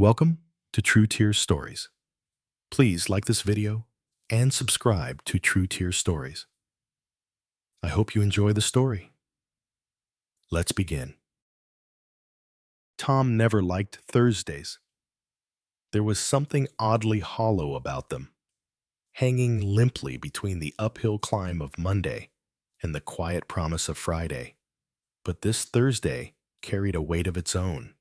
Welcome to True Tears Stories. Please like this video and subscribe to True Tears Stories. I hope you enjoy the story. Let's begin. Tom never liked Thursdays. There was something oddly hollow about them, hanging limply between the uphill climb of Monday and the quiet promise of Friday. But this Thursday carried a weight of its own.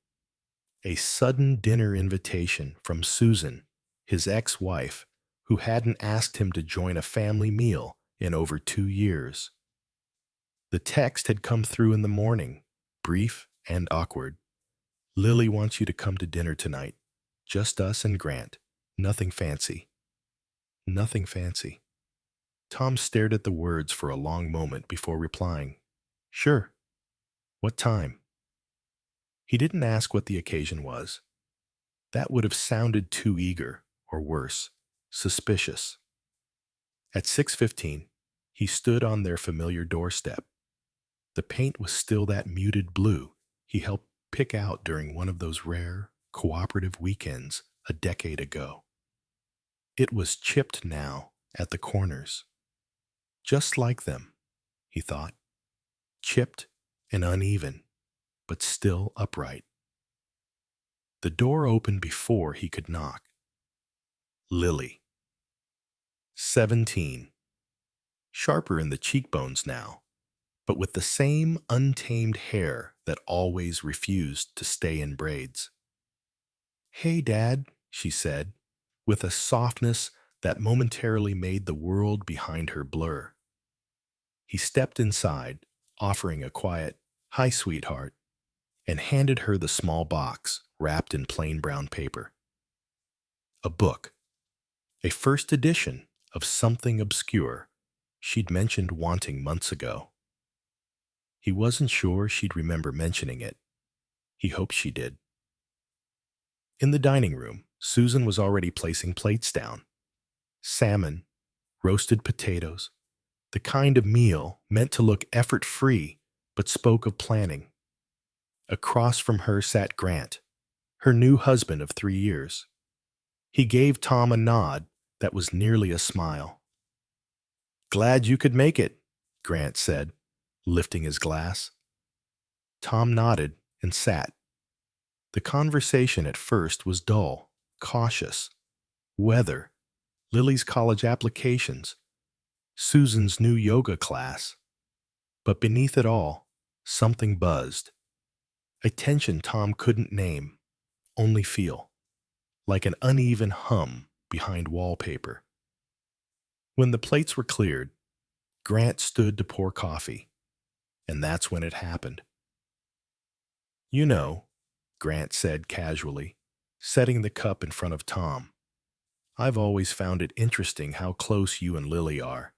A sudden dinner invitation from Susan, his ex-wife, who hadn't asked him to join a family meal in over 2 years. The text had come through in the morning, brief and awkward. "Lily wants you to come to dinner tonight. Just us and Grant. Nothing fancy." Nothing fancy. Tom stared at the words for a long moment before replying, "Sure. What time?" He didn't ask what the occasion was. That would have sounded too eager, or worse, suspicious. At 6:15, he stood on their familiar doorstep. The paint was still that muted blue he helped pick out during one of those rare, cooperative weekends a decade ago. It was chipped now at the corners. Just like them, he thought. Chipped and uneven, but still upright. The door opened before he could knock. Lily. 17. Sharper in the cheekbones now, but with the same untamed hair that always refused to stay in braids. "Hey, Dad," she said, with a softness that momentarily made the world behind her blur. He stepped inside, offering a quiet, "Hi, sweetheart," and handed her the small box wrapped in plain brown paper. A book. A first edition of something obscure she'd mentioned wanting months ago. He wasn't sure she'd remember mentioning it. He hoped she did. In the dining room, Susan was already placing plates down. Salmon, roasted potatoes, the kind of meal meant to look effort-free but spoke of planning. Across from her sat Grant, her new husband of 3 years. He gave Tom a nod that was nearly a smile. "Glad you could make it," Grant said, lifting his glass. Tom nodded and sat. The conversation at first was dull, cautious. Weather, Lily's college applications, Susan's new yoga class. But beneath it all, something buzzed. A tension Tom couldn't name, only feel, like an uneven hum behind wallpaper. When the plates were cleared, Grant stood to pour coffee, and that's when it happened. "You know," Grant said casually, setting the cup in front of Tom, "I've always found it interesting how close you and Lily are,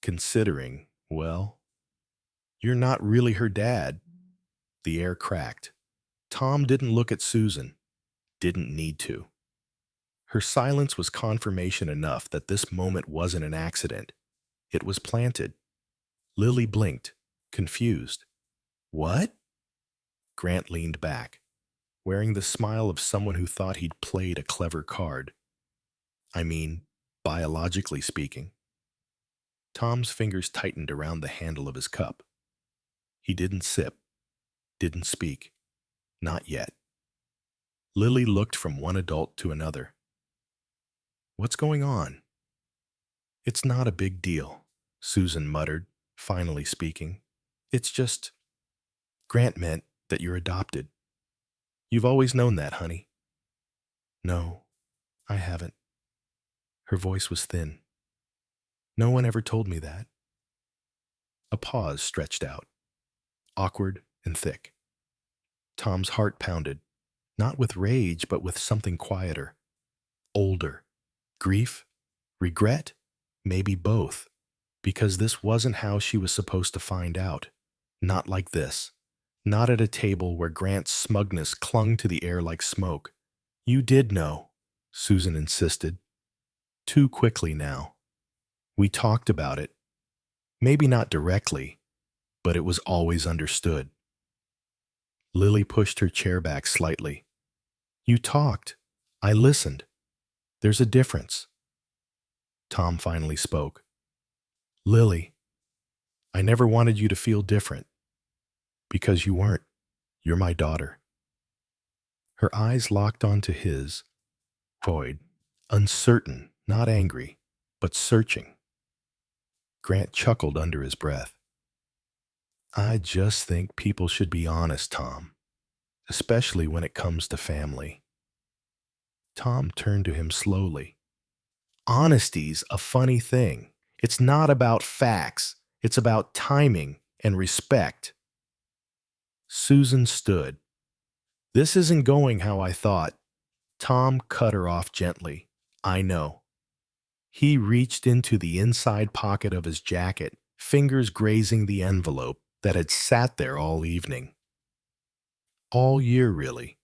considering, well, you're not really her dad." The air cracked. Tom didn't look at Susan. Didn't need to. Her silence was confirmation enough that this moment wasn't an accident. It was planted. Lily blinked, confused. "What?" Grant leaned back, wearing the smile of someone who thought he'd played a clever card. "I mean, biologically speaking." Tom's fingers tightened around the handle of his cup. He didn't sip. Didn't speak. Not yet. Lily looked from one adult to another. "What's going on?" "It's not a big deal," Susan muttered, finally speaking. "It's just, Grant meant that you're adopted. You've always known that, honey." "No, I haven't." Her voice was thin. "No one ever told me that." A pause stretched out, awkward and thick. Tom's heart pounded, not with rage, but with something quieter, older. Grief? Regret? Maybe both, because this wasn't how she was supposed to find out. Not like this. Not at a table where Grant's smugness clung to the air like smoke. "You did know," Susan insisted. "Too quickly now. We talked about it. Maybe not directly, but it was always understood." Lily pushed her chair back slightly. You talked. I listened. There's a difference. Tom finally spoke. Lily, I never wanted you to feel different. Because you weren't. You're my daughter. Her eyes locked onto his, void, uncertain, not angry, but searching. Grant chuckled under his breath. I just think people should be honest, Tom, especially when it comes to family. Tom turned to him slowly. Honesty's a funny thing. It's not about facts. It's about timing and respect. Susan stood. This isn't going how I thought. Tom cut her off gently. I know. He reached into the inside pocket of his jacket, fingers grazing the envelope that had sat there all evening. All year, really.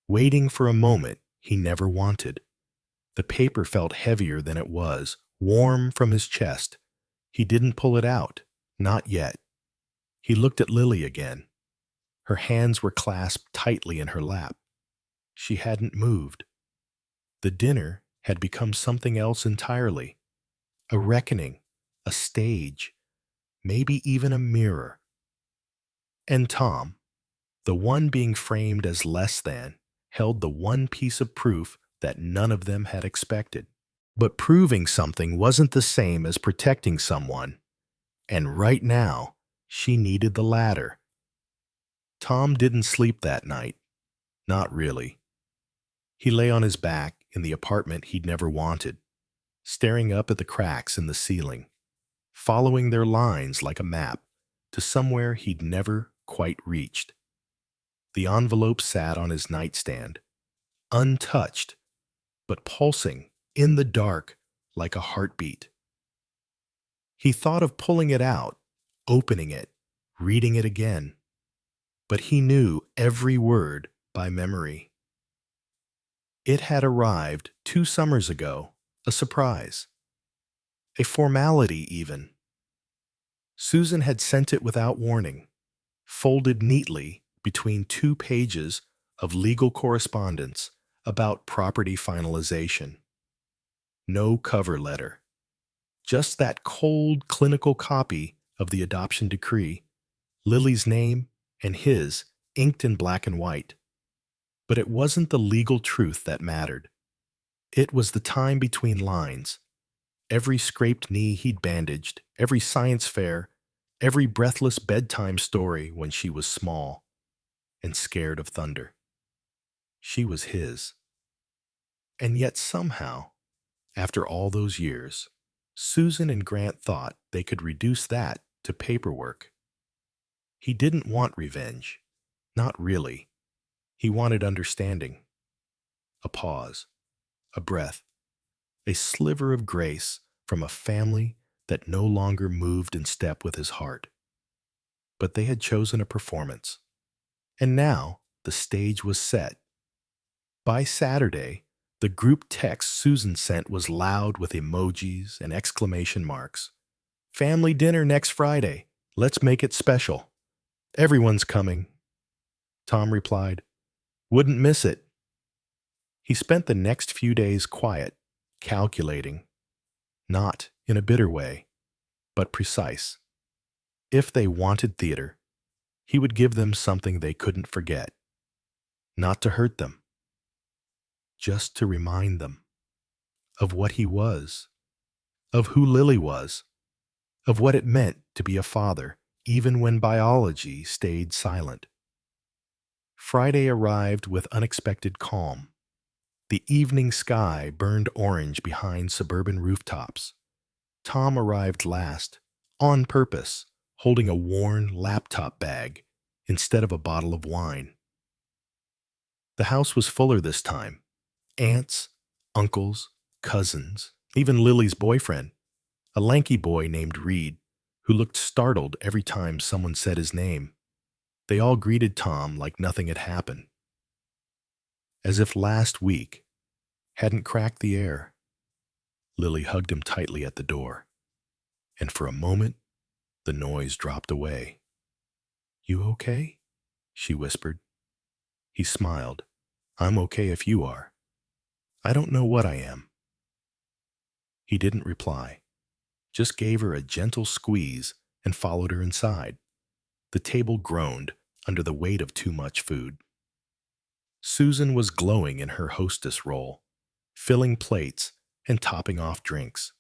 Waiting for a moment he never wanted. The paper felt heavier than it was, warm from his chest. He didn't pull it out. Not yet. He looked at Lily again. Her hands were clasped tightly in her lap. She hadn't moved. The dinner had become something else entirely. A reckoning, a stage, maybe even a mirror. And Tom, the one being framed as less than, held the one piece of proof that none of them had expected. But proving something wasn't the same as protecting someone, and right now, she needed the latter. Tom didn't sleep that night. Not really. He lay on his back in the apartment he'd never wanted, staring up at the cracks in the ceiling, following their lines like a map to somewhere he'd never quite reached. The envelope sat on his nightstand, untouched, but pulsing in the dark like a heartbeat. He thought of pulling it out, opening it, reading it again, but he knew every word by memory. It had arrived 2 summers ago, a surprise. A formality, even. Susan had sent it without warning, folded neatly between 2 pages of legal correspondence about property finalization. No cover letter. Just that cold, clinical copy of the adoption decree, Lily's name and his inked in black and white. But it wasn't the legal truth that mattered. It was the time between lines. Every scraped knee he'd bandaged, every science fair, every breathless bedtime story when she was small and scared of thunder. She was his. And yet somehow, after all those years, Susan and Grant thought they could reduce that to paperwork. He didn't want revenge. Not really. He wanted understanding. A pause. A breath. A sliver of grace from a family that no longer moved in step with his heart. But they had chosen a performance. And now the stage was set. By Saturday, the group text Susan sent was loud with emojis and exclamation marks. Family dinner next Friday. Let's make it special. Everyone's coming. Tom replied, Wouldn't miss it. He spent the next few days quiet, calculating. Not in a bitter way, but precise. If they wanted theater, he would give them something they couldn't forget. Not to hurt them, just to remind them of what he was, of who Lily was, of what it meant to be a father, even when biology stayed silent. Friday arrived with unexpected calm. The evening sky burned orange behind suburban rooftops. Tom arrived last, on purpose, holding a worn laptop bag instead of a bottle of wine. The house was fuller this time. Aunts, uncles, cousins, even Lily's boyfriend, a lanky boy named Reed, who looked startled every time someone said his name. They all greeted Tom like nothing had happened, as if last week hadn't cracked the air. Lily hugged him tightly at the door, and for a moment, the noise dropped away. You okay? She whispered. He smiled. I'm okay if you are. I don't know what I am." He didn't reply, just gave her a gentle squeeze and followed her inside. The table groaned under the weight of too much food. Susan was glowing in her hostess role, filling plates and topping off drinks.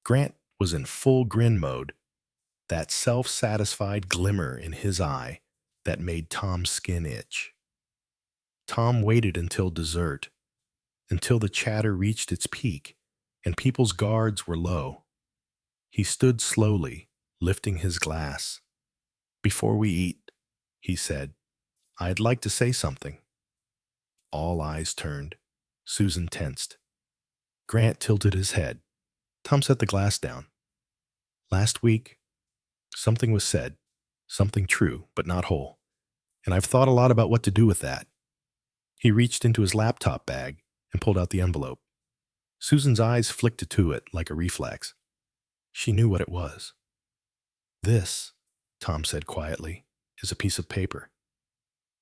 Grant was in full grin mode, that self-satisfied glimmer in his eye that made Tom's skin itch. Tom waited until dessert, until the chatter reached its peak and people's guards were low. He stood slowly, lifting his glass. "Before we eat," he said, "I'd like to say something." All eyes turned. Susan tensed. Grant tilted his head. Tom set the glass down. "Last week, something was said, something true, but not whole. And I've thought a lot about what to do with that." He reached into his laptop bag and pulled out the envelope. Susan's eyes flicked to it like a reflex. She knew what it was. "This," Tom said quietly, "is a piece of paper.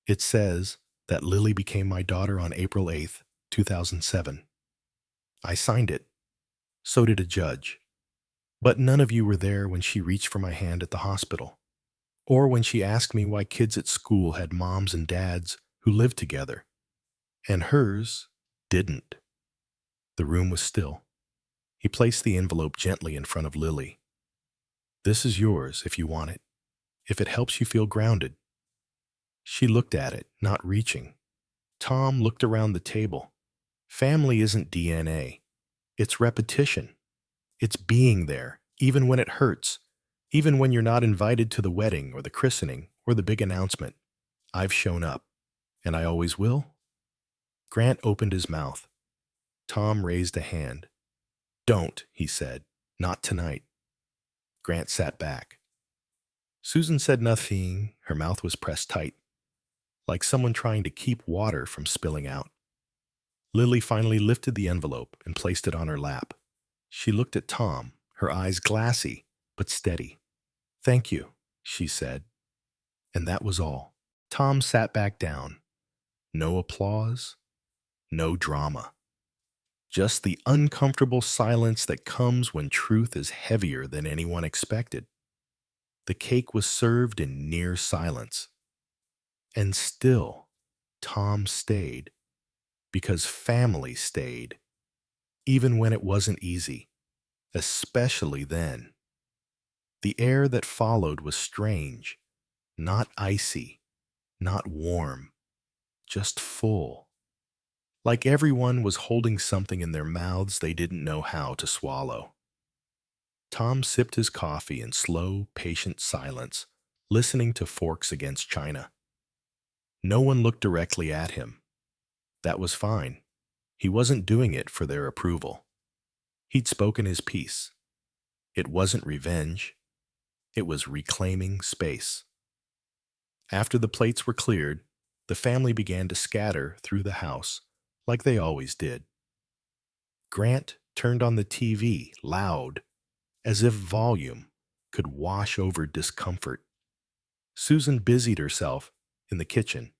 It says that Lily became my daughter on April 8th, 2007. I signed it. So did a judge. But none of you were there when she reached for my hand at the hospital, or when she asked me why kids at school had moms and dads who lived together, and hers didn't." The room was still. He placed the envelope gently in front of Lily. "This is yours if you want it, if it helps you feel grounded." She looked at it, not reaching. Tom looked around the table. Family isn't DNA. It's repetition. It's being there, even when it hurts, even when you're not invited to the wedding or the christening or the big announcement. I've shown up, and I always will. Grant opened his mouth. Tom raised a hand. "Don't," he said. "Not tonight." Grant sat back. Susan said nothing. Her mouth was pressed tight, like someone trying to keep water from spilling out. Lily finally lifted the envelope and placed it on her lap. She looked at Tom, her eyes glassy but steady. "Thank you," she said. And that was all. Tom sat back down. No applause, no drama. Just the uncomfortable silence that comes when truth is heavier than anyone expected. The cake was served in near silence. And still, Tom stayed, because family stayed, even when it wasn't easy, especially then. The air that followed was strange, not icy, not warm, just full. Like everyone was holding something in their mouths they didn't know how to swallow. Tom sipped his coffee in slow, patient silence, listening to forks against china. No one looked directly at him. That was fine. He wasn't doing it for their approval. He'd spoken his piece. It wasn't revenge. It was reclaiming space. After the plates were cleared, the family began to scatter through the house, like they always did. Grant turned on the TV loud, as if volume could wash over discomfort. Susan busied herself in the kitchen,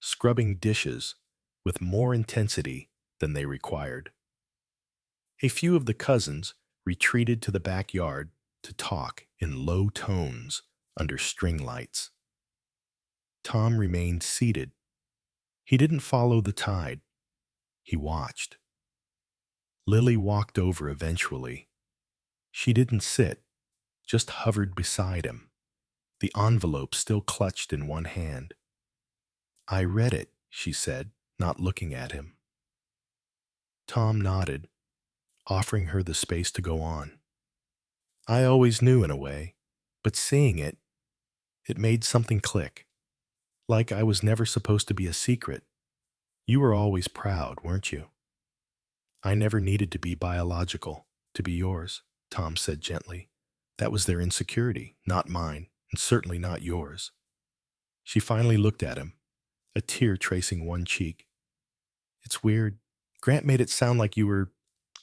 scrubbing dishes with more intensity than they required. A few of the cousins retreated to the backyard to talk in low tones under string lights. Tom remained seated. He didn't follow the tide. He watched. Lily walked over eventually. She didn't sit, just hovered beside him, the envelope still clutched in one hand. "I read it," she said, not looking at him. Tom nodded, offering her the space to go on. "I always knew in a way, but seeing it, it made something click. Like I was never supposed to be a secret. You were always proud, weren't you?" "I never needed to be biological, to be yours," Tom said gently. "That was their insecurity, not mine, and certainly not yours." She finally looked at him, a tear tracing one cheek. "It's weird. Grant made it sound like you were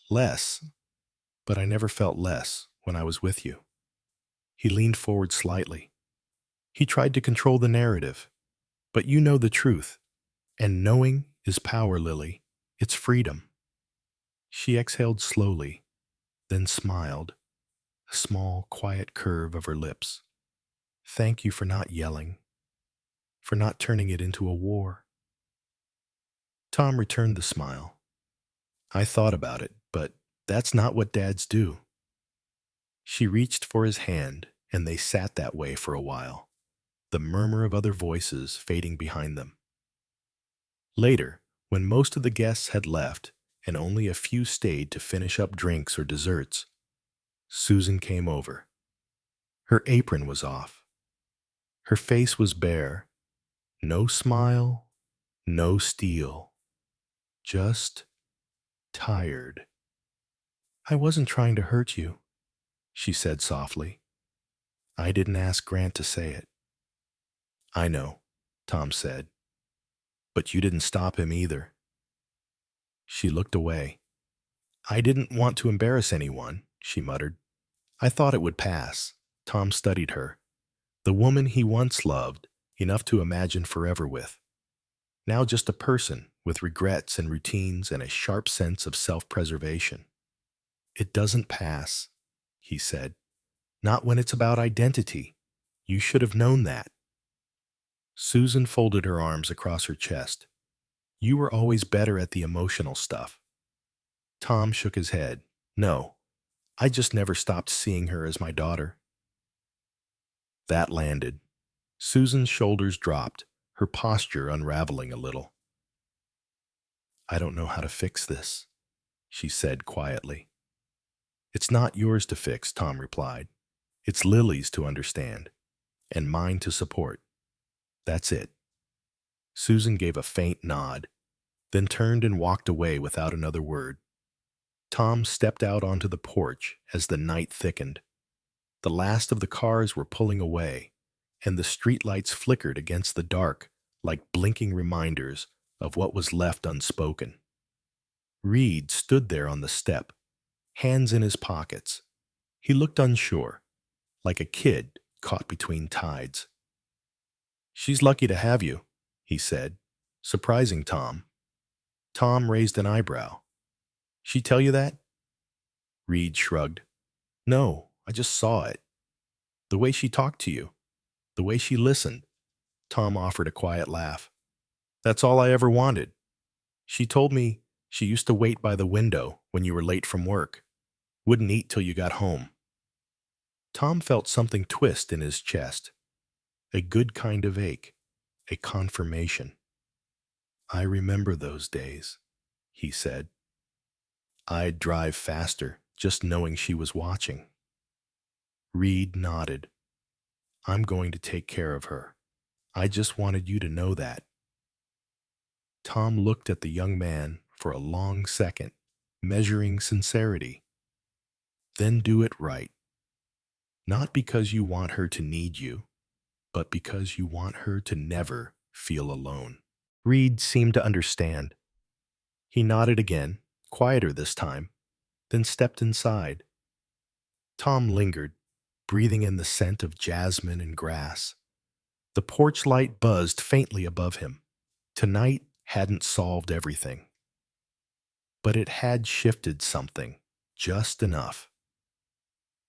less, but I never felt less when I was with you." He leaned forward slightly. He tried to control the narrative, but you know the truth, and knowing is power, Lily. It's freedom. She exhaled slowly, then smiled, a small, quiet curve of her lips. Thank you for not yelling, for not turning it into a war. Tom returned the smile. I thought about it, but that's not what dads do. She reached for his hand, and they sat that way for a while, the murmur of other voices fading behind them. Later, when most of the guests had left and only a few stayed to finish up drinks or desserts, Susan came over. Her apron was off. Her face was bare. No smile, no steel. Just tired. I wasn't trying to hurt you, she said softly. I didn't ask Grant to say it. I know, Tom said. But you didn't stop him either. She looked away. I didn't want to embarrass anyone, she muttered. I thought it would pass. Tom studied her. The woman he once loved, enough to imagine forever with. Now just a person with regrets and routines and a sharp sense of self-preservation. It doesn't pass, he said. Not when it's about identity. You should have known that. Susan folded her arms across her chest. You were always better at the emotional stuff. Tom shook his head. No, I just never stopped seeing her as my daughter. That landed. Susan's shoulders dropped, her posture unraveling a little. I don't know how to fix this, she said quietly. It's not yours to fix, Tom replied. It's Lily's to understand, and mine to support. That's it. Susan gave a faint nod, then turned and walked away without another word. Tom stepped out onto the porch as the night thickened. The last of the cars were pulling away, and the streetlights flickered against the dark like blinking reminders of what was left unspoken. Reed stood there on the step, hands in his pockets. He looked unsure, like a kid caught between tides. She's lucky to have you, he said, surprising Tom. Tom raised an eyebrow. She tell you that? Reed shrugged. No, I just saw it. The way she talked to you, the way she listened. Tom offered a quiet laugh. That's all I ever wanted. She told me she used to wait by the window when you were late from work. Wouldn't eat till you got home. Tom felt something twist in his chest. A good kind of ache, a confirmation. I remember those days, he said. I'd drive faster, just knowing she was watching. Reed nodded. I'm going to take care of her. I just wanted you to know that. Tom looked at the young man for a long second, measuring sincerity. Then do it right. Not because you want her to need you, but because you want her to never feel alone. Reed seemed to understand. He nodded again, quieter this time, then stepped inside. Tom lingered, breathing in the scent of jasmine and grass. The porch light buzzed faintly above him. Tonight hadn't solved everything, but it had shifted something, just enough.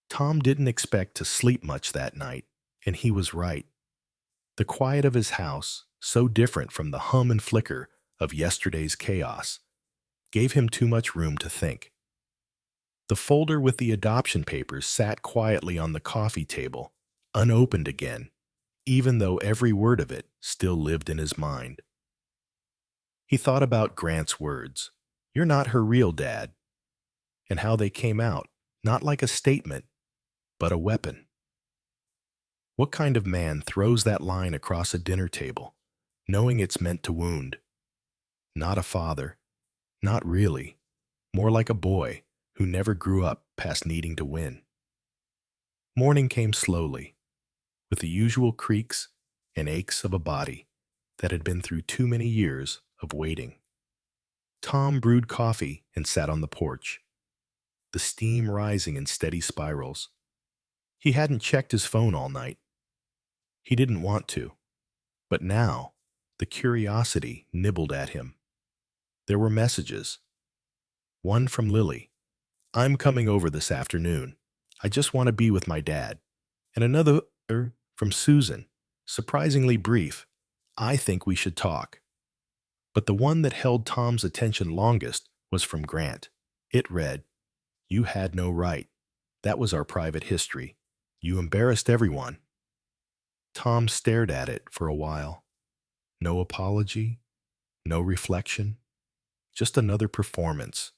Tom didn't expect to sleep much that night, and he was right. The quiet of his house, so different from the hum and flicker of yesterday's chaos, gave him too much room to think. The folder with the adoption papers sat quietly on the coffee table, unopened again, even though every word of it still lived in his mind. He thought about Grant's words, "You're not her real dad," and how they came out, not like a statement, but a weapon. What kind of man throws that line across a dinner table, knowing it's meant to wound? Not a father. Not really. More like a boy who never grew up past needing to win. Morning came slowly, with the usual creaks and aches of a body that had been through too many years of waiting. Tom brewed coffee and sat on the porch, the steam rising in steady spirals. He hadn't checked his phone all night. He didn't want to, but now the curiosity nibbled at him. There were messages. One from Lily. I'm coming over this afternoon. I just want to be with my dad. And another from Susan. Surprisingly brief. I think we should talk. But the one that held Tom's attention longest was from Grant. It read, You had no right. That was our private history. You embarrassed everyone. Tom stared at it for a while. No apology, no reflection, just another performance,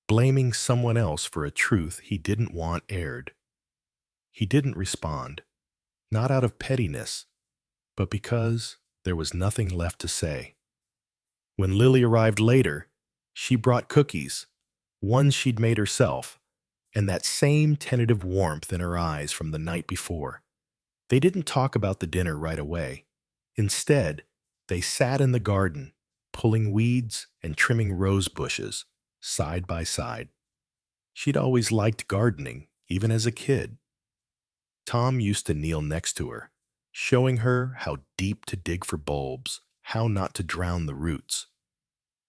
blaming someone else for a truth he didn't want aired. He didn't respond, not out of pettiness, but because there was nothing left to say. When Lily arrived later, she brought cookies, one she'd made herself, and that same tentative warmth in her eyes from the night before. They didn't talk about the dinner right away. Instead, they sat in the garden, pulling weeds and trimming rose bushes, side by side. She'd always liked gardening, even as a kid. Tom used to kneel next to her, showing her how deep to dig for bulbs, how not to drown the roots.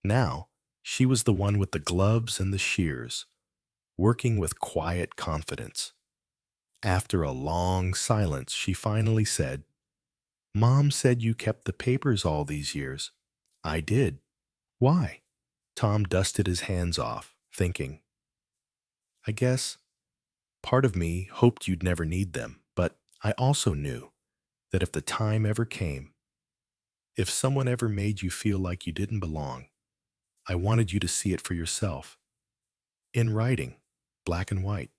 Now, she was the one with the gloves and the shears, working with quiet confidence. After a long silence, she finally said, Mom said you kept the papers all these years. I did. Why? Tom dusted his hands off, thinking. I guess part of me hoped you'd never need them, but I also knew that if the time ever came, if someone ever made you feel like you didn't belong, I wanted you to see it for yourself. In writing, black and white.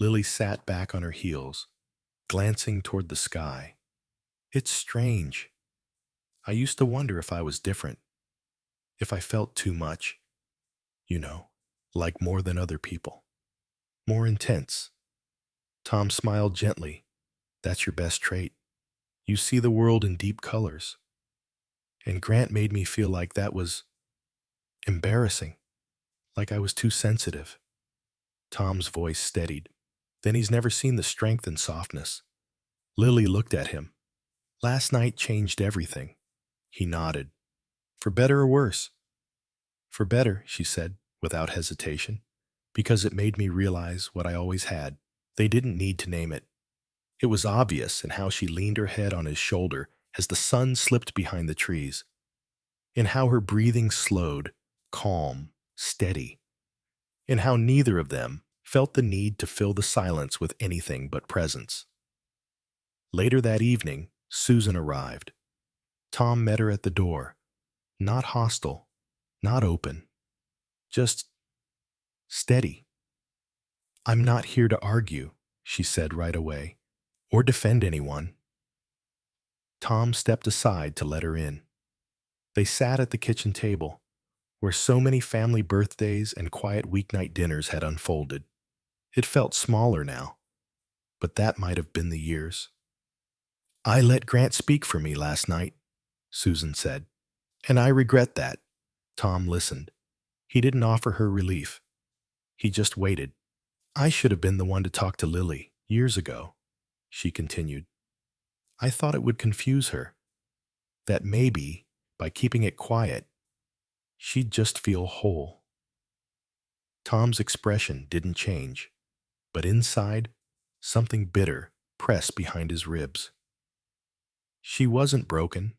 Lily sat back on her heels, glancing toward the sky. It's strange. I used to wonder if I was different, if I felt too much, like more than other people, more intense. Tom smiled gently. That's your best trait. You see the world in deep colors. And Grant made me feel like that was embarrassing, like I was too sensitive. Tom's voice steadied. Then he's never seen the strength and softness. Lily looked at him. Last night changed everything. He nodded. For better or worse? For better, she said, without hesitation, because it made me realize what I always had. They didn't need to name it. It was obvious in how she leaned her head on his shoulder as the sun slipped behind the trees, in how her breathing slowed, calm, steady, in how neither of them felt the need to fill the silence with anything but presence. Later that evening, Susan arrived. Tom met her at the door, not hostile, not open, just steady. I'm not here to argue, she said right away, or defend anyone. Tom stepped aside to let her in. They sat at the kitchen table, where so many family birthdays and quiet weeknight dinners had unfolded. It felt smaller now, but that might have been the years. I let Grant speak for me last night, Susan said, and I regret that. Tom listened. He didn't offer her relief. He just waited. I should have been the one to talk to Lily years ago, she continued. I thought it would confuse her, that maybe, by keeping it quiet, she'd just feel whole. Tom's expression didn't change, but inside, something bitter pressed behind his ribs. She wasn't broken,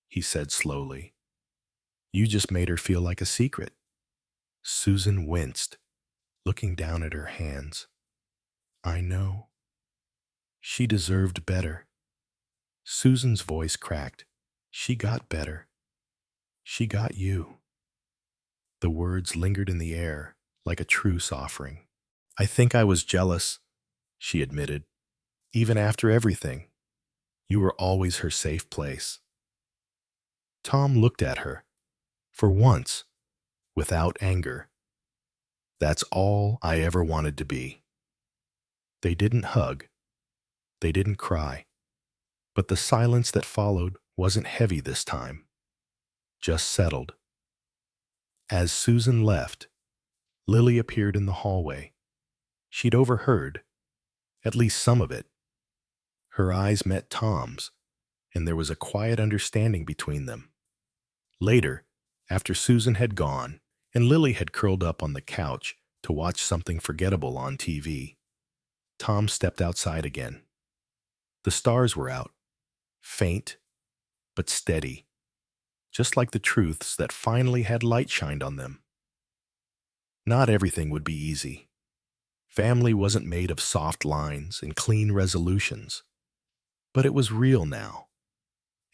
he said slowly. You just made her feel like a secret. Susan winced, looking down at her hands. I know. She deserved better. Susan's voice cracked. She got better. She got you. The words lingered in the air like a truce offering. I think I was jealous, she admitted. Even after everything, you were always her safe place. Tom looked at her, for once, without anger. That's all I ever wanted to be. They didn't hug. They didn't cry. But the silence that followed wasn't heavy this time, just settled. As Susan left, Lily appeared in the hallway. She'd overheard, at least some of it. Her eyes met Tom's, and there was a quiet understanding between them. Later, After Susan had gone, and Lily had curled up on the couch to watch something forgettable on TV, Tom stepped outside again. The stars were out, faint but steady, just like the truths that finally had light shined on them. Not everything would be easy. Family wasn't made of soft lines and clean resolutions, but it was real now.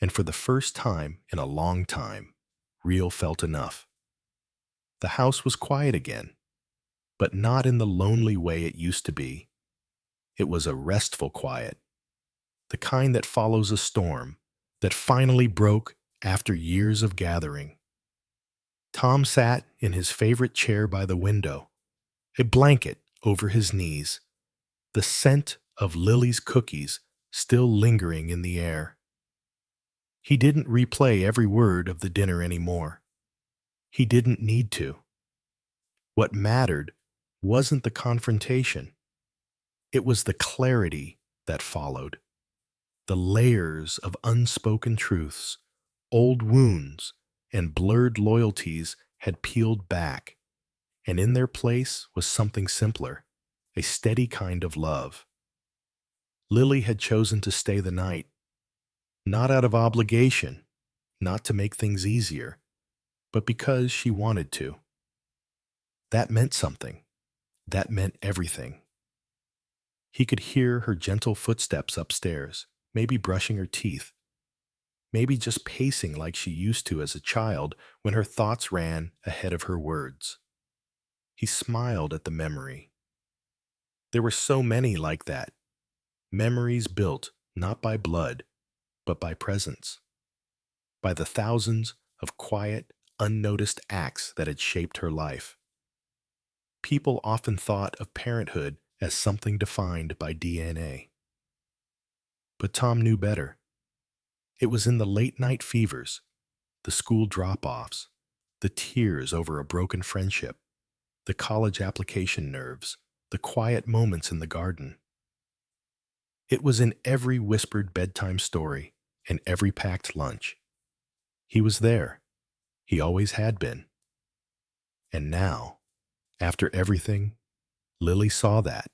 And for the first time in a long time, real felt enough. The house was quiet again, but not in the lonely way it used to be. It was a restful quiet, the kind that follows a storm, that finally broke after years of gathering. Tom sat in his favorite chair by the window, a blanket over his knees, the scent of Lily's cookies still lingering in the air. He didn't replay every word of the dinner anymore. He didn't need to. What mattered wasn't the confrontation. It was the clarity that followed. The layers of unspoken truths, old wounds, and blurred loyalties had peeled back, and in their place was something simpler, a steady kind of love. Lily had chosen to stay the night, not out of obligation, not to make things easier, but because she wanted to. That meant something. That meant everything. He could hear her gentle footsteps upstairs, maybe brushing her teeth, maybe just pacing like she used to as a child when her thoughts ran ahead of her words. He smiled at the memory. There were so many like that, memories built not by blood, but by presence, by the thousands of quiet, unnoticed acts that had shaped her life. People often thought of parenthood as something defined by DNA. But Tom knew better. It was in the late-night fevers, the school drop-offs, the tears over a broken friendship, the college application nerves, the quiet moments in the garden. It was in every whispered bedtime story and every packed lunch. He was there. He always had been. And now, after everything, Lily saw that,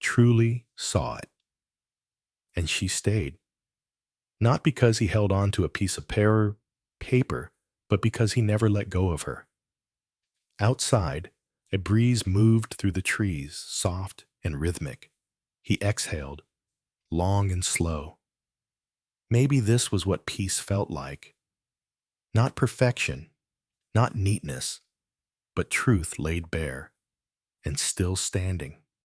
truly saw it. And she stayed. Not because he held on to a piece of paper, but because he never let go of her. Outside, a breeze moved through the trees, soft and rhythmic. He exhaled, long and slow. Maybe this was what peace felt like. Not perfection, not neatness, but truth laid bare and still standing.